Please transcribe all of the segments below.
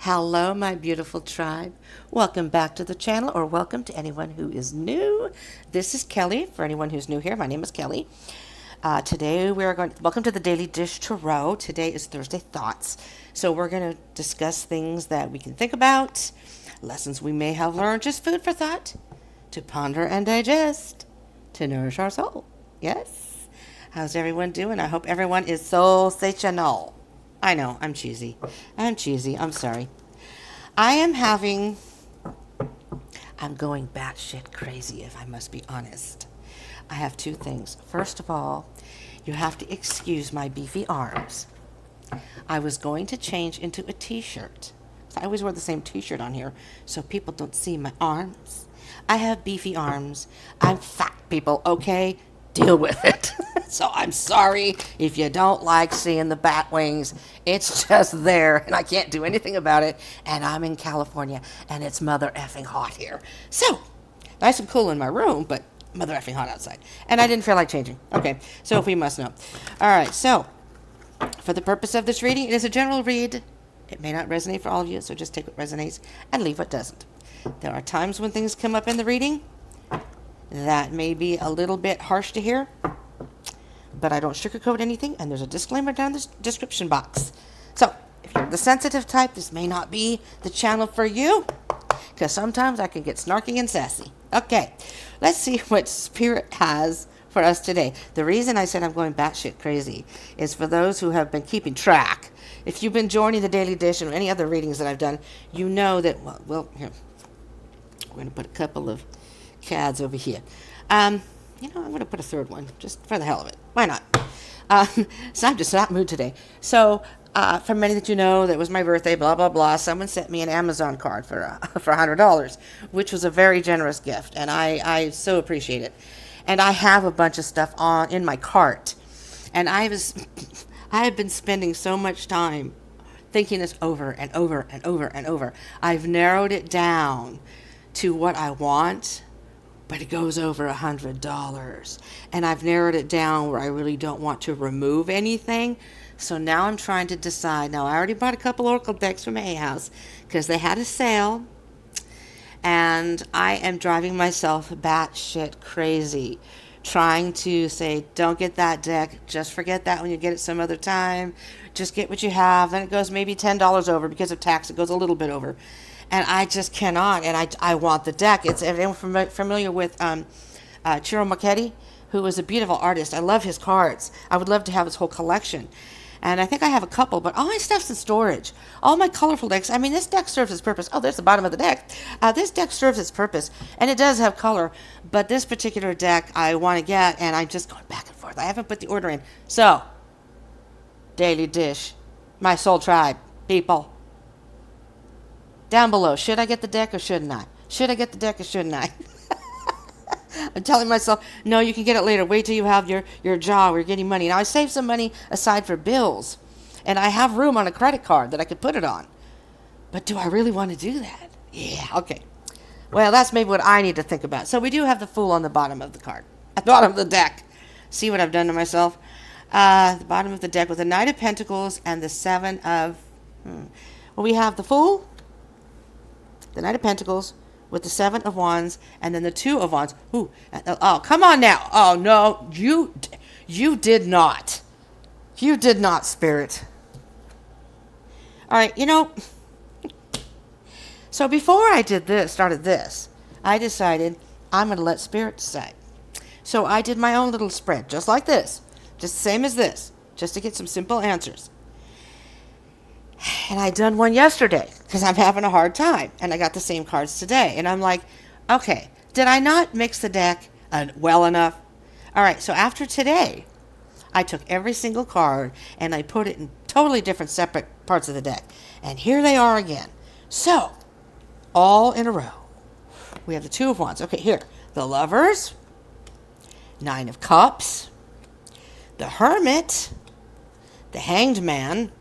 Hello, my beautiful tribe. Welcome back to the channel, or welcome to anyone who is new. This is Kelly. For anyone who's new here, my name is Kelly. Today we are going. Welcome to the Daily Dish Tarot. Today is Thursday Thoughts, so we're going to discuss things that we can think about, lessons we may have learned, just food for thought, to ponder and digest, to nourish our soul. Yes. How's everyone doing? I hope everyone is sensational. I know, I'm cheesy. I'm sorry. I'm going batshit crazy, if I must be honest. I have two things. First of all, you have to excuse my beefy arms. I was going to change into a t-shirt. I always wear the same t-shirt on here so people don't see my arms. I have beefy arms. I'm fat, people, okay? Deal with it. So I'm sorry if you don't like seeing the bat wings. It's just there, and I can't do anything about it. And I'm in California, and it's mother effing hot here. So, nice and cool in my room, but mother effing hot outside. And I didn't feel like changing. Okay, so if we must know. All right, so for the purpose of this reading, it is a general read. It may not resonate for all of you, so just take what resonates and leave what doesn't. There are times when things come up in the reading that may be a little bit harsh to hear, but I don't sugarcoat anything, and there's a disclaimer down the description box. So, if you're the sensitive type, this may not be the channel for you, because sometimes I can get snarky and sassy. Okay, let's see what Spirit has for us today. The reason I said I'm going batshit crazy is for those who have been keeping track. If you've been joining the Daily Dish or any other readings that I've done, you know that, well, here, we're going to put a couple of cads over here. I'm going to put a third one, just for the hell of it. Why not? So I'm just in that mood today. So, for many that you know, that was my birthday, blah, blah, blah. Someone sent me an Amazon card for $100, which was a very generous gift, and I so appreciate it. And I have a bunch of stuff in my cart, and I have been spending so much time thinking this over and over and over and over. I've narrowed it down to what I want, but it goes over $100. And I've narrowed it down where I really don't want to remove anything. So now I'm trying to decide. Now, I already bought a couple Oracle decks from Hay House because they had a sale. And I am driving myself batshit crazy, trying to say, don't get that deck. Just forget that when you get it some other time. Just get what you have. Then it goes maybe $10 over because of tax. It goes a little bit over. And I just cannot, and I want the deck. It's everyone familiar with Chiro Marchetti, who is a beautiful artist. I love his cards. I would love to have his whole collection. And I think I have a couple, but all my stuff's in storage. All my colorful decks. I mean, this deck serves its purpose. Oh, there's the bottom of the deck. This deck serves its purpose, and it does have color. But this particular deck I want to get, and I'm just going back and forth. I haven't put the order in. So, Daily Dish, my soul tribe, people. Down below, should I get the deck or shouldn't I? Should I get the deck or shouldn't I? I'm telling myself, no, you can get it later. Wait till you have your job or you're getting money. Now, I saved some money aside for bills, and I have room on a credit card that I could put it on. But do I really want to do that? Yeah, okay. Well, that's maybe what I need to think about. So we do have the Fool on the bottom of the card, at the bottom of the deck. See what I've done to myself? The bottom of the deck with the Knight of Pentacles and the Seven of... Well, we have the Fool, the Knight of Pentacles, with the Seven of Wands, and then the Two of Wands. Ooh, oh, come on now. Oh, no, you did not. You did not, Spirit. All right, so before I started this, I decided I'm going to let Spirit decide. So I did my own little spread, just like this, just the same as this, just to get some simple answers. And I done one yesterday because I'm having a hard time, and I got the same cards today. And I'm like, okay, did I not mix the deck well enough? All right, so after today, I took every single card and I put it in totally different separate parts of the deck. And here they are again. So, all in a row. We have the Two of Wands. Okay, here. The Lovers, Nine of Cups, the Hermit, the Hanged Man,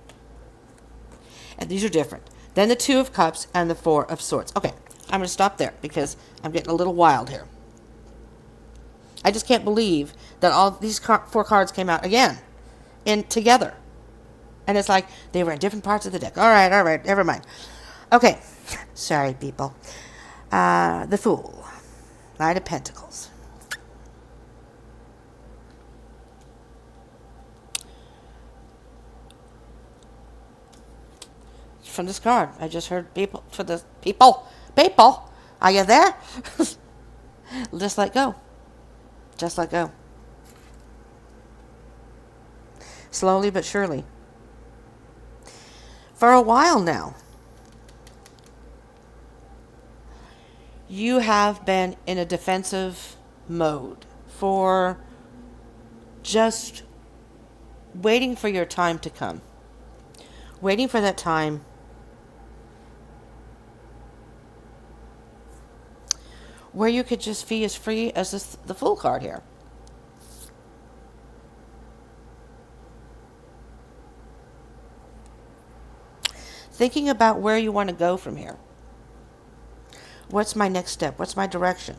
and these are different. Then the Two of Cups and the Four of Swords. Okay, I'm going to stop there because I'm getting a little wild here. I just can't believe that all these four cards came out again together. And it's like they were in different parts of the deck. All right, never mind. Okay, sorry, people. The Fool, Knight of Pentacles. From this card, I just heard people, for the people, are you there? Just let go. Just let go. Slowly but surely. For a while now, you have been in a defensive mode for just waiting for your time to come. Waiting for that time where you could just be as free as the Fool card here. Thinking about where you want to go from here. What's my next step? What's my direction?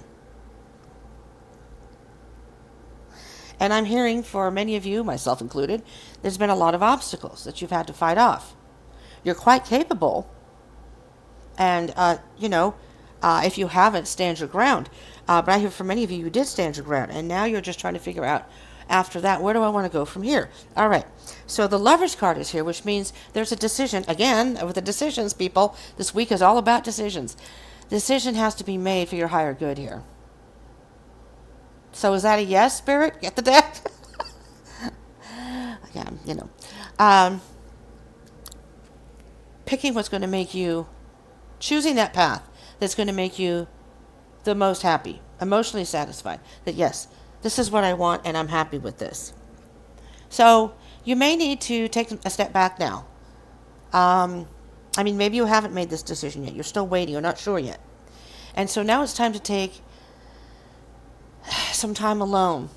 And I'm hearing for many of you, myself included, there's been a lot of obstacles that you've had to fight off. You're quite capable. And, if you haven't, stand your ground. But I hear for many of you, you did stand your ground. And now you're just trying to figure out, after that, where do I want to go from here? All right. So the Lover's card is here, which means there's a decision. Again, with the decisions, people, this week is all about decisions. Decision has to be made for your higher good here. So is that a yes, Spirit? Get the deck? Yeah, picking what's going to make you, choosing that path that's going to make you the most happy, emotionally satisfied. That yes, this is what I want and I'm happy with this. So you may need to take a step back now. Maybe you haven't made this decision yet. You're still waiting. You're not sure yet. And so now it's time to take some time alone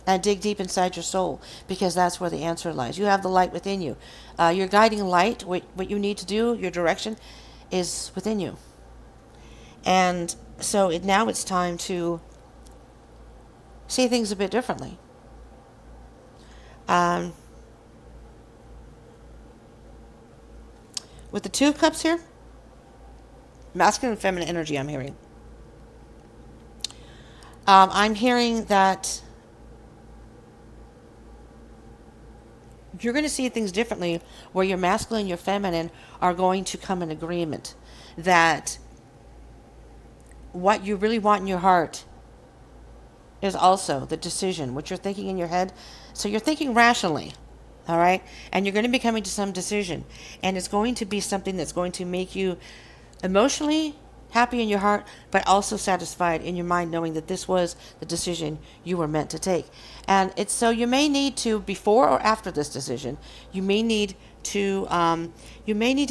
and dig deep inside your soul, because that's where the answer lies. You have the light within you. Your guiding light, what you need to do, your direction, is within you. And so now it's time to see things a bit differently. With the Two of Cups here, masculine and feminine energy I'm hearing. I'm hearing that you're going to see things differently, where your masculine and your feminine are going to come in agreement. That what you really want in your heart is also the decision, what you're thinking in your head. So you're thinking rationally, all right? And you're going to be coming to some decision. And it's going to be something that's going to make you emotionally happy in your heart, but also satisfied in your mind, knowing that this was the decision you were meant to take. And it's so you may need to, before or after this decision, you may need to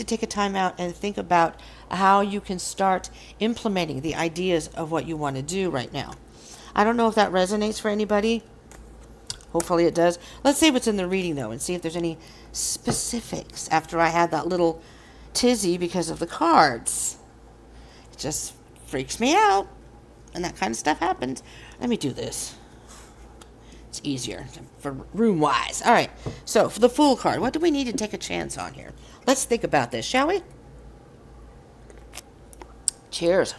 take a time out and think about how you can start implementing the ideas of what you want to do right now. I don't know if that resonates for anybody. Hopefully it does. Let's see what's in the reading, though, and see if there's any specifics after I had that little tizzy because of the cards. It just freaks me out, and that kind of stuff happens. Let me do this. It's easier for room-wise. All right, so for the Fool card, what do we need to take a chance on here? Let's think about this, shall we? Cheers.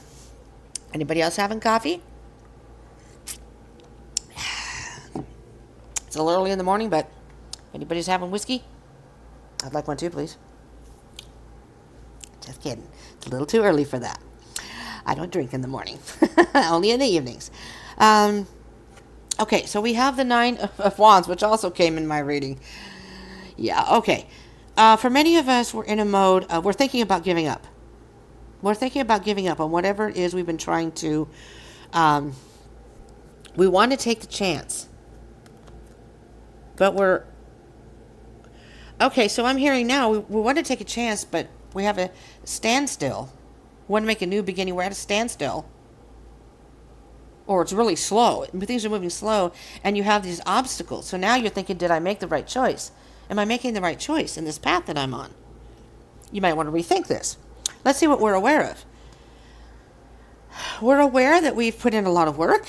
Anybody else having coffee? It's a little early in the morning, but if anybody's having whiskey, I'd like one too, please. Just kidding. It's a little too early for that. I don't drink in the morning. Only in the evenings. Okay, so we have the Nine of Wands, which also came in my reading. Yeah, okay. For many of us, we're in a mode, we're thinking about giving up. We're thinking about giving up on whatever it is we've been trying to, we want to take the chance. But okay, so I'm hearing now, we want to take a chance, but we have a standstill. We want to make a new beginning. We're at a standstill. Or it's really slow. Things are moving slow, and you have these obstacles. So now you're thinking, did I make the right choice? Am I making the right choice in this path that I'm on? You might want to rethink this. Let's see what we're aware of. We're aware that we've put in a lot of work.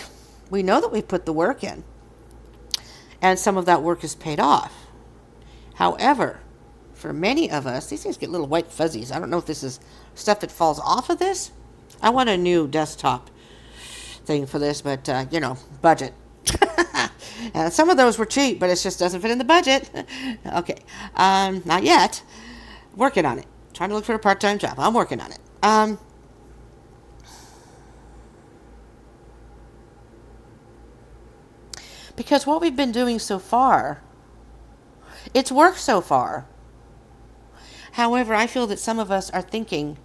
We know that we've put the work in. And some of that work is paid off. However, for many of us, these things get little white fuzzies. I don't know if this is stuff that falls off of this. I want a new desktop thing for this, but, budget. Some of those were cheap, but it just doesn't fit in the budget. Okay. Not yet. Working on it. Trying to look for a part-time job. I'm working on it. Because what we've been doing so far, it's worked so far. However, I feel that some of us are thinking,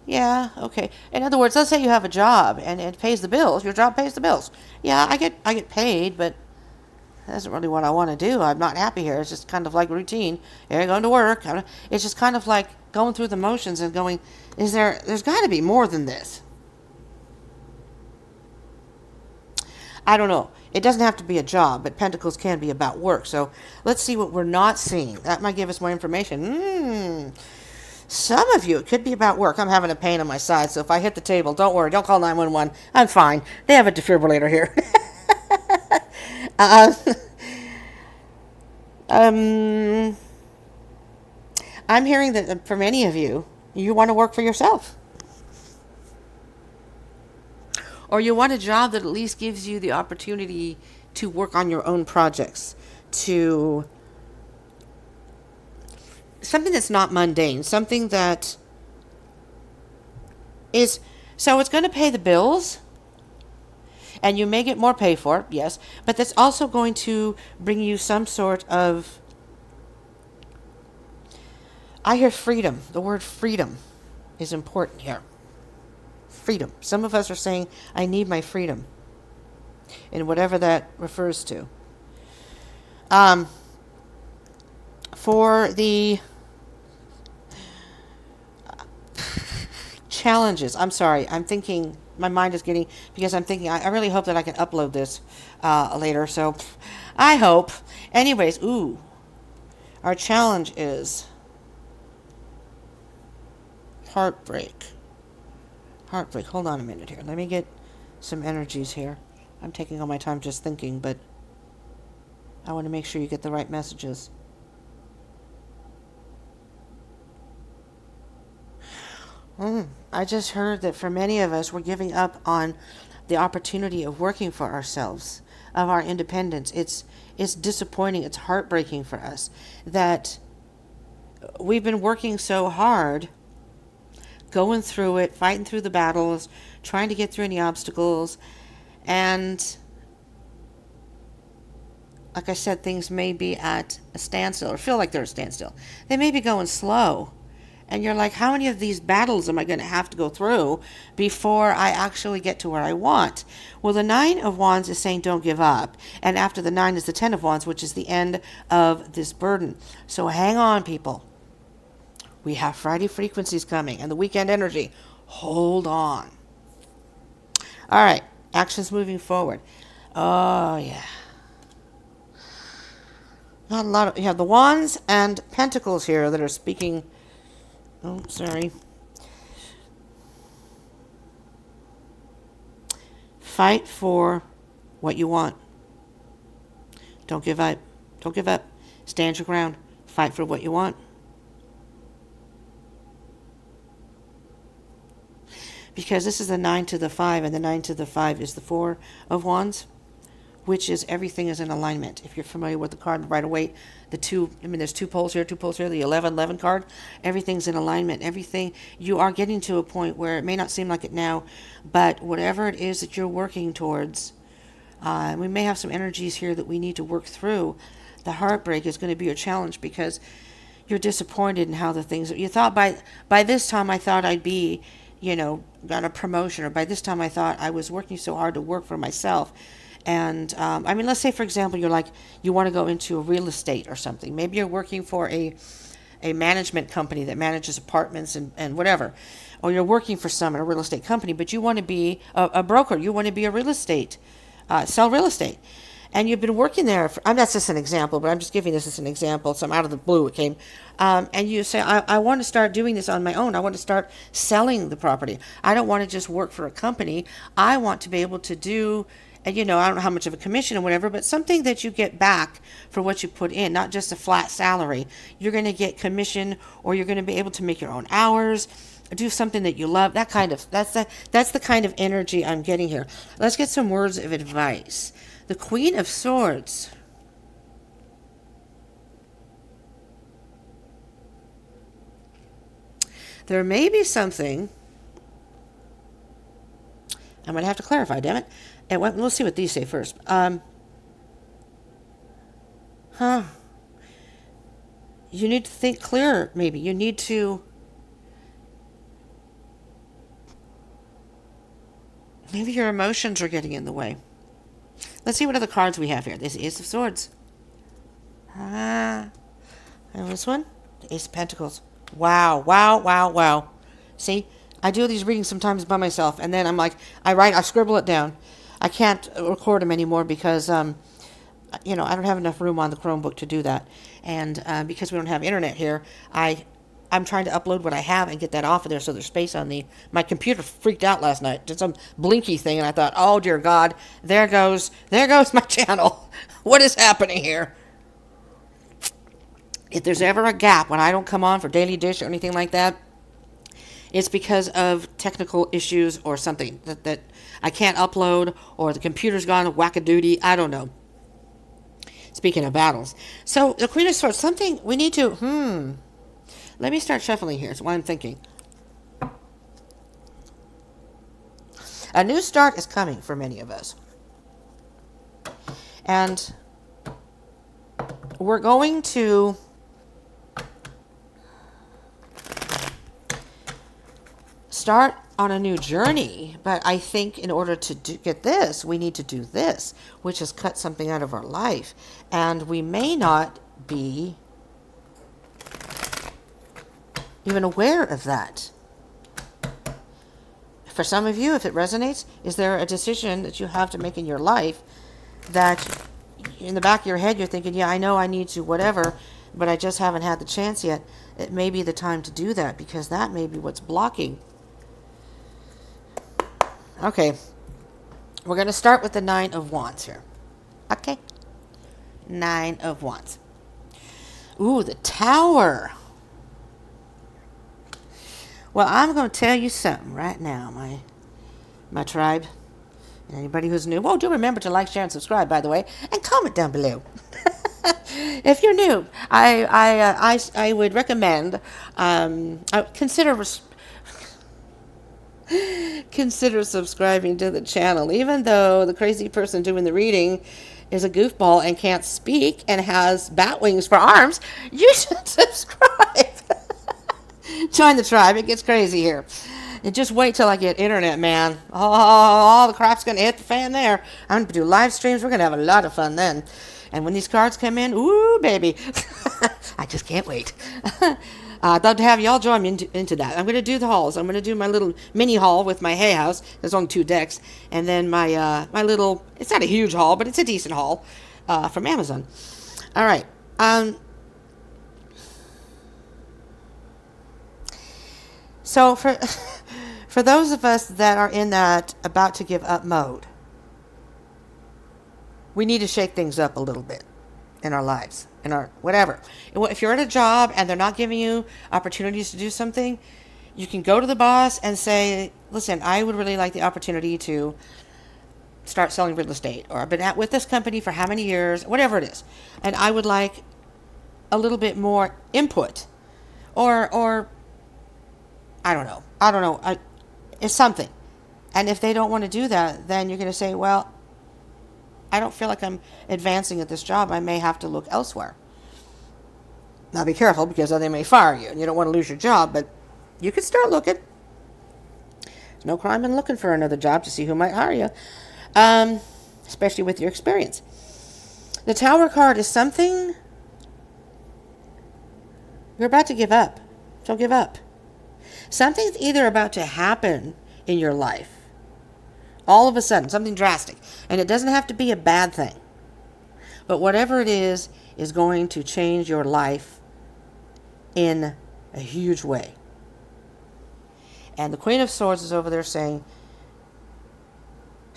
yeah, okay. In other words, let's say you have a job and it pays the bills. Your job pays the bills. Yeah, I get paid, but that's not really what I want to do. I'm not happy here. It's just kind of like routine. Here, going to work. It's just kind of like going through the motions and going, there's got to be more than this. I don't know. It doesn't have to be a job, but Pentacles can be about work. So let's see what we're not seeing. That might give us more information. Some of you, it could be about work. I'm having a pain on my side, so if I hit the table, don't worry. Don't call 911. I'm fine. They have a defibrillator here. I'm hearing that for many of you, you want to work for yourself. Or you want a job that at least gives you the opportunity to work on your own projects, to something that's not mundane, something that is, so it's going to pay the bills, and you may get more pay for it, yes, but that's also going to bring you some sort of, I hear freedom. The word freedom is important here. Freedom. Some of us are saying, I need my freedom, in whatever that refers to. For the challenges, I'm sorry, I'm thinking, my mind is getting, because I'm thinking, I really hope that I can upload this later, so I hope. Anyways, our challenge is heartbreak. Heartbreak. Hold on a minute here. Let me get some energies here. I'm taking all my time just thinking, but I want to make sure you get the right messages. I just heard that for many of us, we're giving up on the opportunity of working for ourselves, of our independence. It's disappointing. It's heartbreaking for us that we've been working so hard, going through it, fighting through the battles, trying to get through any obstacles, and like I said, things may be at a standstill or feel like they're at a standstill. They may be going slow, and you're like, how many of these battles am I going to have to go through before I actually get to where I want? Well, the Nine of Wands is saying don't give up, and after the 9 is the 10 of Wands, which is the end of this burden. So hang on, people. We have Friday frequencies coming and the weekend energy. Hold on. All right. Actions moving forward. Oh, yeah. Not a lot of, you have the Wands and Pentacles here that are speaking. Oh, sorry. Fight for what you want. Don't give up. Don't give up. Stand your ground. Fight for what you want. Because this is the 9 to the 5, and the 9 to the 5 is the 4 of Wands, which is everything is in alignment. If you're familiar with the card right away, there's two poles here, the 11 card. Everything's in alignment. Everything, you are getting to a point where it may not seem like it now, but whatever it is that you're working towards, we may have some energies here that we need to work through. The heartbreak is going to be your challenge because you're disappointed in how the things, you thought by this time I thought I'd be, got a promotion, or by this time I thought I was working so hard to work for myself. And let's say, for example, you want to go into a real estate or something. Maybe you're working for a management company that manages apartments and whatever, or you're working for a real estate company, but you want to be a broker. You want to be a real estate, sell real estate. And you've been working there, that's just an example, but I'm just giving this as an example. Some out of the blue it came. And you say, I want to start doing this on my own. I want to start selling the property. I don't want to just work for a company. I want to be able to do And I don't know how much of a commission or whatever, but something that you get back for what you put in, not just a flat salary. You're going to get commission, or you're going to be able to make your own hours, do something that you love. That's the kind of energy I'm getting here. Let's get some words of advice. The Queen of Swords. There may be something. I'm going to have to clarify, damn it. And let's see what these say first. You need to think clearer, maybe. You need to... Maybe your emotions are getting in the way. Let's see what other cards we have here. This Ace of Swords. And this one? The Ace of Pentacles. Wow, wow, wow, wow. See? I do these readings sometimes by myself, and then I'm like, I scribble it down. I can't record them anymore because, I don't have enough room on the Chromebook to do that. And because we don't have internet here, I'm trying to upload what I have and get that off of there so there's space on my computer freaked out last night. Did some blinky thing, and I thought, oh, dear God, there goes my channel. What is happening here? If there's ever a gap when I don't come on for Daily Dish or anything like that, it's because of technical issues or something that I can't upload, or the computer's gone whack-a-doody. I don't know. Speaking of battles. So, the Queen of Swords, something we need to, Let me start shuffling here. That's what I'm thinking. A new start is coming for many of us. And we're going to start on a new journey, but I think in order to get this, we need to do this, which is cut something out of our life. And we may not be even aware of that. For some of you, if it resonates, is there a decision that you have to make in your life that in the back of your head you're thinking, yeah, I know I need to whatever, but I just haven't had the chance yet? It may be the time to do that, because that may be what's blocking. Okay, we're going to start with the Nine of Wands here. Okay, Nine of Wands. Ooh, the Tower. Well, I'm going to tell you something right now, my tribe. And anybody who's new, do remember to like, share, and subscribe, by the way, and comment down below. If you're new, I would recommend consider subscribing to the channel. Even though the crazy person doing the reading is a goofball and can't speak and has bat wings for arms, you should subscribe. Join the tribe. It gets crazy here. And just wait till I get internet, man. All the crap's going to hit the fan there. I'm going to do live streams. We're going to have a lot of fun then. And when these cards come in, ooh, baby. I just can't wait. I'd love to have y'all join me into that. I'm going to do the hauls. I'm going to do my little mini haul with my Hay House. There's only 2 decks. And then my little, it's not a huge haul, but it's a decent haul from Amazon. All right. So for those of us that are in that about to give up mode, we need to shake things up a little bit in our lives, in our whatever. If you're at a job and they're not giving you opportunities to do something, you can go to the boss and say, listen, I would really like the opportunity to start selling real estate, or I've been with this company for how many years, whatever it is, and I would like a little bit more input, or I don't know. It's something. And if they don't want to do that, then you're going to say, well, I don't feel like I'm advancing at this job. I may have to look elsewhere. Now be careful, because they may fire you and you don't want to lose your job, but you can start looking. There's no crime in looking for another job to see who might hire you, especially with your experience. The Tower card is something you're about to give up. Don't give up. Something's either about to happen in your life, all of a sudden, something drastic. And it doesn't have to be a bad thing. But whatever it is going to change your life in a huge way. And the Queen of Swords is over there saying,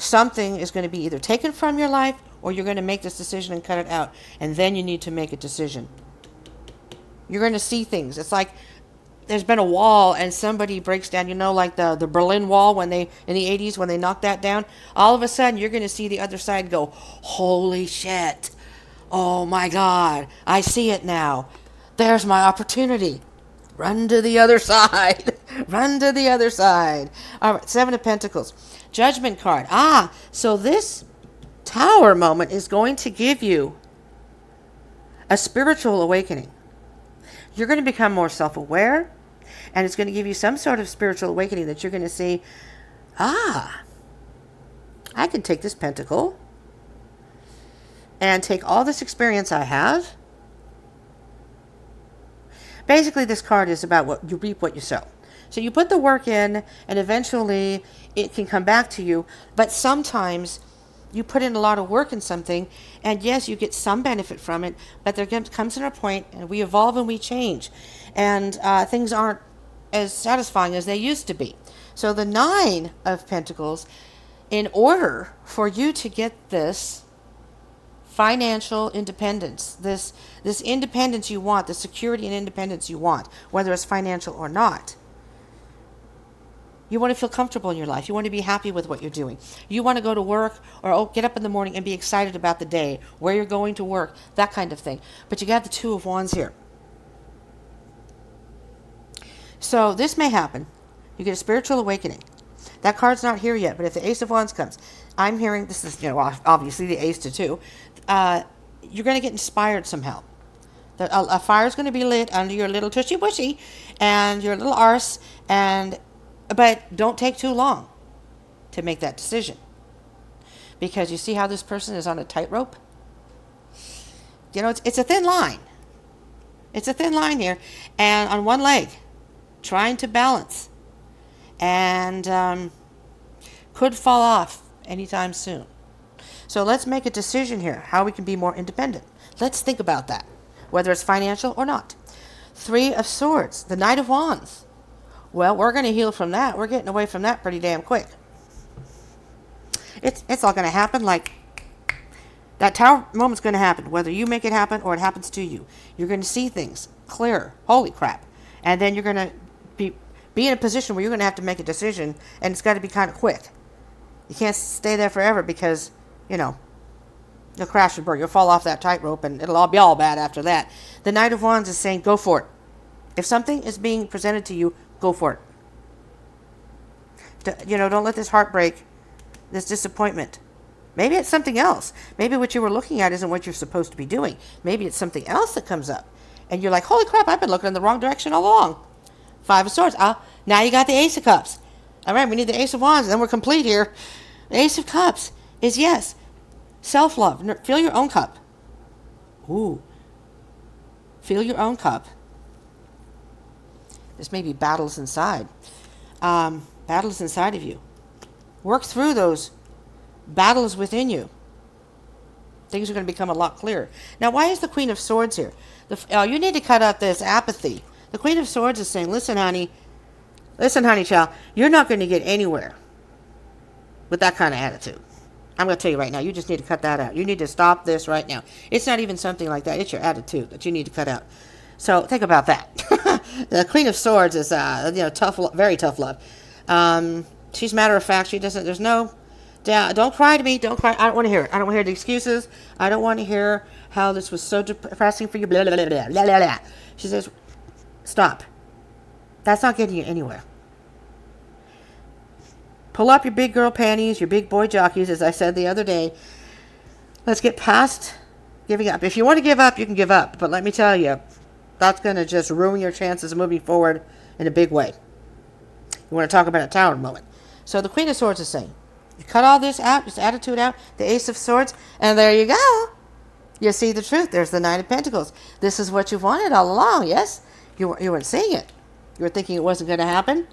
something is going to be either taken from your life or you're going to make this decision and cut it out. And then you need to make a decision. You're going to see things. It's like there's been a wall and somebody breaks down, like the Berlin Wall when they, in the 80s, when they knocked that down. All of a sudden, you're going to see the other side go, holy shit. Oh my God. I see it now. There's my opportunity. Run to the other side. Run to the other side. All right, 7 of Pentacles. Judgment card. So this Tower moment is going to give you a spiritual awakening. You're going to become more self-aware, and it's going to give you some sort of spiritual awakening that you're going to see, I can take this pentacle and take all this experience I have. Basically, this card is about what you reap, what you sow. So you put the work in, and eventually it can come back to you. But sometimes you put in a lot of work in something, and yes, you get some benefit from it, but there comes in a point, and we evolve and we change, and things aren't as satisfying as they used to be. So the 9 of Pentacles, in order for you to get this financial independence, this independence you want, the security and independence you want, whether it's financial or not, you want to feel comfortable in your life. You want to be happy with what you're doing. You want to go to work or get up in the morning and be excited about the day, where you're going to work, that kind of thing. But you got the 2 of Wands here. So this may happen. You get a spiritual awakening. That card's not here yet, but if the Ace of Wands comes, I'm hearing, this is, obviously the Ace to 2. You're going to get inspired somehow. A fire's going to be lit under your little tushy bushy and your little arse, but don't take too long to make that decision. Because you see how this person is on a tightrope? It's a thin line. It's a thin line here. And on one leg, trying to balance. And could fall off anytime soon. So let's make a decision here, how we can be more independent. Let's think about that, whether it's financial or not. 3 of Swords, the Knight of Wands. Well, we're going to heal from that. We're getting away from that pretty damn quick. It's all going to happen. Like, that Tower moment's going to happen, whether you make it happen or it happens to you. You're going to see things clearer. Holy crap. And then you're going to be in a position where you're going to have to make a decision, and it's got to be kind of quick. You can't stay there forever because, you'll crash and burn. You'll fall off that tightrope, and it'll all be all bad after that. The Knight of Wands is saying, go for it. If something is being presented to you, go for it. Don't let this heartbreak, this disappointment. Maybe it's something else. Maybe what you were looking at isn't what you're supposed to be doing. Maybe it's something else that comes up. And you're like, holy crap, I've been looking in the wrong direction all along. 5 of Swords. Now you got the Ace of Cups. All right, we need the Ace of Wands, and then we're complete here. The Ace of Cups is, yes, self-love. Fill your own cup. Ooh. Fill your own cup. This may be battles inside. Battles inside of you. Work through those battles within you. Things are going to become a lot clearer. Now, why is the Queen of Swords here? You need to cut out this apathy. The Queen of Swords is saying, listen, honey, child, you're not going to get anywhere with that kind of attitude. I'm going to tell you right now, you just need to cut that out. You need to stop this right now. It's not even something like that. It's your attitude that you need to cut out. So think about that. The Queen of Swords is, tough, very tough love. She's matter of fact. She doesn't. There's no. Don't cry to me. Don't cry. I don't want to hear it. I don't want to hear the excuses. I don't want to hear how this was so depressing for you. Blah blah blah blah blah blah blah. She says, "Stop. That's not getting you anywhere. Pull up your big girl panties, your big boy jockeys, as I said the other day. Let's get past giving up. If you want to give up, you can give up. But let me tell you, that's going to just ruin your chances of moving forward in a big way. You want to talk about a Tower moment. So the Queen of Swords is saying, you cut all this out, this attitude out, the Ace of Swords, and there you go. You see the truth. There's the Nine of Pentacles. This is what you've wanted all along, yes? You weren't seeing it. You were thinking it wasn't going to happen.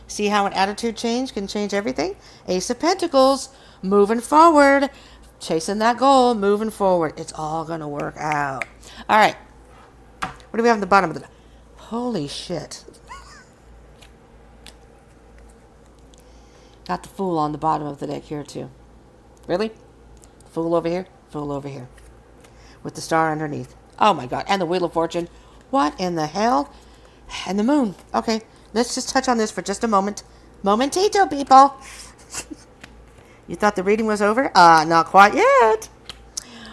See how an attitude change can change everything? Ace of Pentacles, moving forward, chasing that goal, moving forward. It's all going to work out. All right. What do we have on the bottom of the... Holy shit. Got the Fool on the bottom of the deck here, too. Really? Fool over here, Fool over here. With the star underneath. Oh, my God. And the Wheel of Fortune. What in the hell? And the Moon. Okay, let's just touch on this for just a moment. Momentito, people. You thought the reading was over? Not quite yet.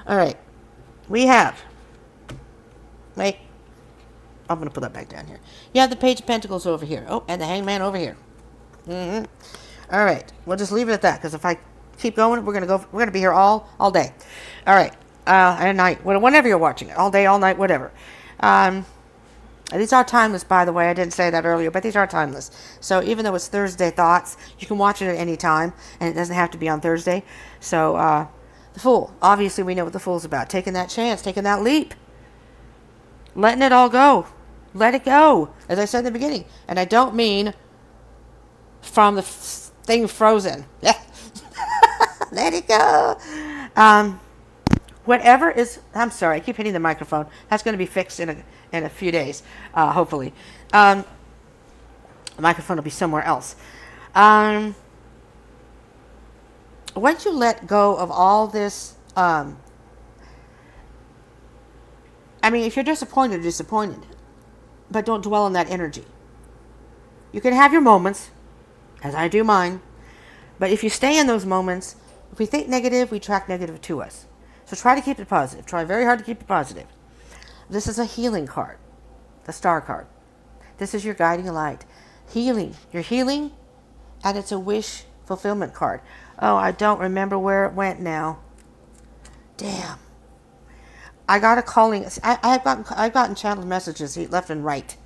All right. We have... Wait. I'm going to put that back down here. You have the Page of Pentacles over here. Oh, and the Hangman over here. Mm-hmm. All right. We'll just leave it at that, because if I keep going, we're going to be here all day. All right. At night. Whenever you're watching it. All day, all night, whatever. These are timeless, by the way. I didn't say that earlier, but these are timeless. So even though it's Thursday thoughts, you can watch it at any time, and it doesn't have to be on Thursday. So, the Fool. Obviously, we know what the Fool's about. Taking that chance, taking that leap. Letting it all go. Let it go, as I said in the beginning. And I don't mean from the thing Frozen. Let it go. Whatever is... I'm sorry, I keep hitting the microphone. That's going to be fixed in a few days, hopefully. The microphone will be somewhere else. Once you let go of all this... I mean, if you're disappointed, you're disappointed. But don't dwell on that energy. You can have your moments, as I do mine. But if you stay in those moments, if we think negative, we attract negative to us. So try to keep it positive. Try very hard to keep it positive. This is a healing card. The Star card. This is your guiding light. Healing. You're healing, and it's a wish fulfillment card. Oh, I don't remember where it went now. Damn. I got a calling. I've gotten channeled messages left and right.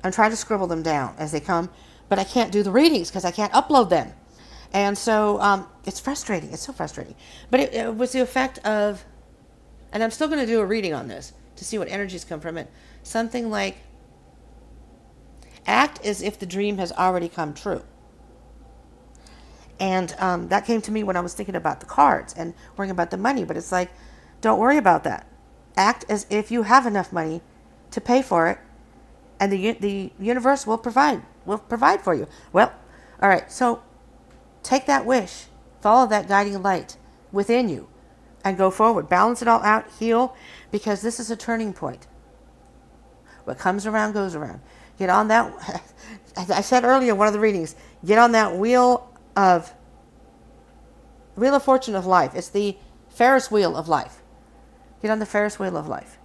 I'm trying to scribble them down as they come, but I can't do the readings because I can't upload them. And so it's frustrating. It's so frustrating. But it was the effect of, and I'm still going to do a reading on this to see what energies come from it. Something like, act as if the dream has already come true. And that came to me when I was thinking about the cards and worrying about the money. But it's like, don't worry about that. Act as if you have enough money to pay for it, and the universe will provide for you. Well, all right. So take that wish, follow that guiding light within you, and go forward. Balance it all out, heal, because this is a turning point. What comes around goes around. Get on that. As I said earlier in one of the readings, get on that wheel of fortune of life. It's the Ferris wheel of life. Get on the Ferris wheel of life.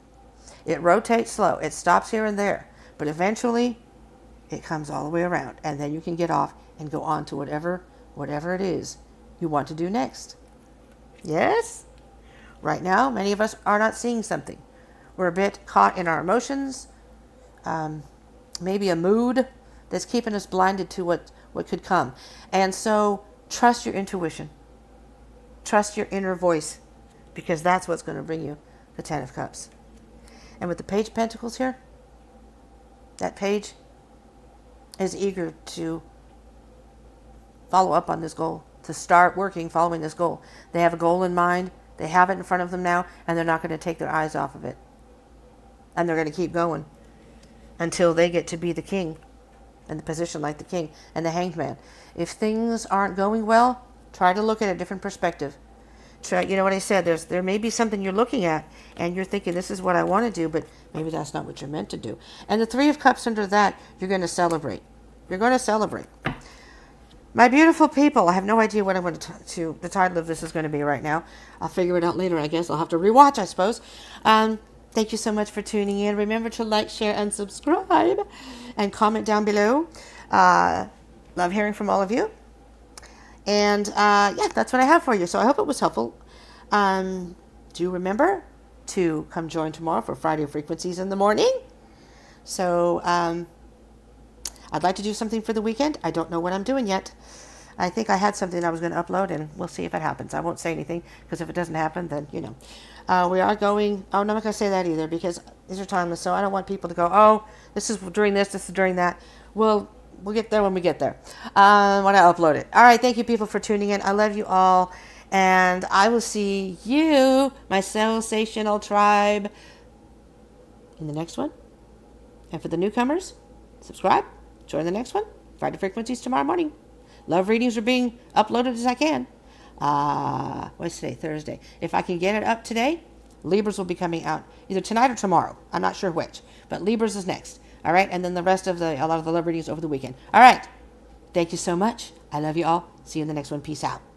It rotates slow. It stops here and there. But eventually, it comes all the way around. And then you can get off and go on to whatever it is you want to do next. Yes? Right now, many of us are not seeing something. We're a bit caught in our emotions. Maybe a mood that's keeping us blinded to what could come. And so, trust your intuition. Trust your inner voice. Because that's what's going to bring you the Ten of Cups. And with the Page of Pentacles here, that page is eager to follow up on this goal, to start working, following this goal. They have a goal in mind. They have it in front of them now, and they're not going to take their eyes off of it. And they're going to keep going until they get to be the king, in the position like the king and the Hanged Man. If things aren't going well, try to look at a different perspective. You know what I said, there may be something you're looking at and you're thinking, this is what I want to do, but maybe that's not what you're meant to do. And the Three of Cups under that, you're going to celebrate. You're going to celebrate. My beautiful people, I have no idea what I'm going to the title of this is going to be right now. I'll figure it out later, I guess. I'll have to rewatch, I suppose. Thank you so much for tuning in. Remember to like, share, and subscribe. And comment down below. Love hearing from all of you. And, yeah, that's what I have for you. So I hope it was helpful. Do remember to come join tomorrow for Friday Frequencies in the morning. So, I'd like to do something for the weekend. I don't know what I'm doing yet. I think I had something I was going to upload, and we'll see if it happens. I won't say anything, because if it doesn't happen, then, you know. We are going... Oh, no, I'm not going to say that either, because these are timeless, so I don't want people to go, oh, this is during this is during that. We'll get there when we get there, when I upload it. All right, thank you, people, for tuning in. I love you all, and I will see you, my sensational tribe, in the next one. And for the newcomers, subscribe. Join the next one. Friday Frequencies tomorrow morning. love readings are being uploaded as I can. What's today? Thursday. If I can get it up today, Libras will be coming out either tonight or tomorrow. I'm not sure which, but Libras is next. All right, and then the rest of a lot of the love readings over the weekend. All right. Thank you so much. I love you all. See you in the next one. Peace out.